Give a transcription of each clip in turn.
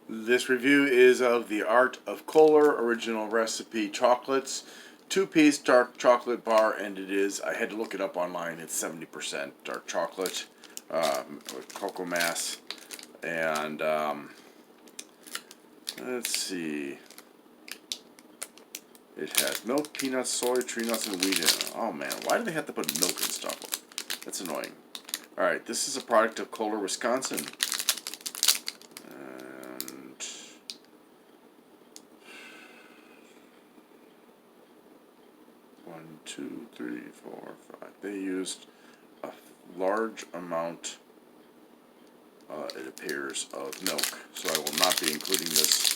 This review is of the Art of Kohler Original Recipe Chocolates, two-piece dark chocolate bar, and it is, I had to look it up online, it's 70% dark chocolate with cocoa mass, and let's see, it has milk, peanuts, soy, tree nuts, and wheat in it. Oh man, why do they have to put milk and stuff? That's annoying. Alright, this is a product of Kohler, Wisconsin. And 1, 2, 3, 4, 5. They used a large amount, it appears, of milk. So I will not be including this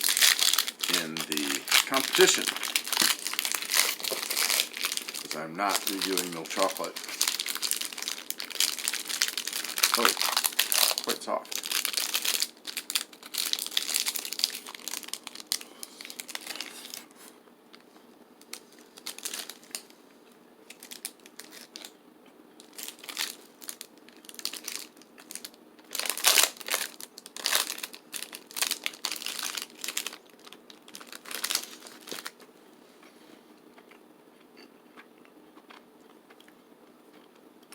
in the competition, because I'm not reviewing milk chocolate. Oh, quite soft.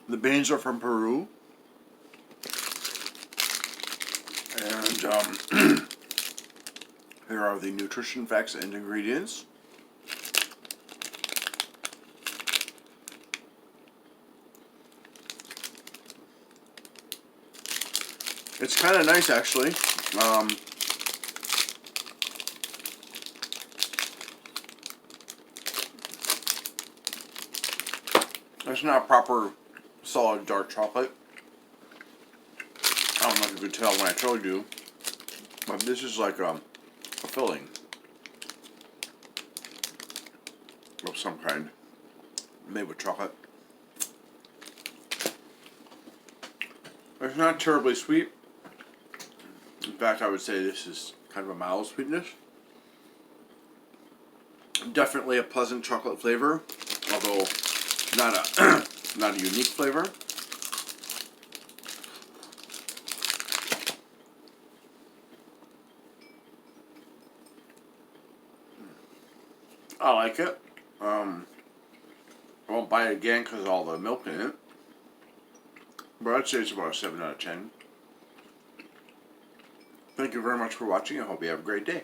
The beans are from Peru, and here are the nutrition facts and ingredients. It's kind of nice, actually. It's not proper solid dark chocolate. I don't know if you could tell when I told you, but this is like a filling of some kind, made with chocolate. It's not terribly sweet. In fact, I would say this is kind of a mild sweetness. Definitely a pleasant chocolate flavor, although not a not a unique flavor. I like it. I won't buy it again because of all the milk in it, but I'd say it's about a 7 out of 10. Thank you very much for watching. I hope you have a great day.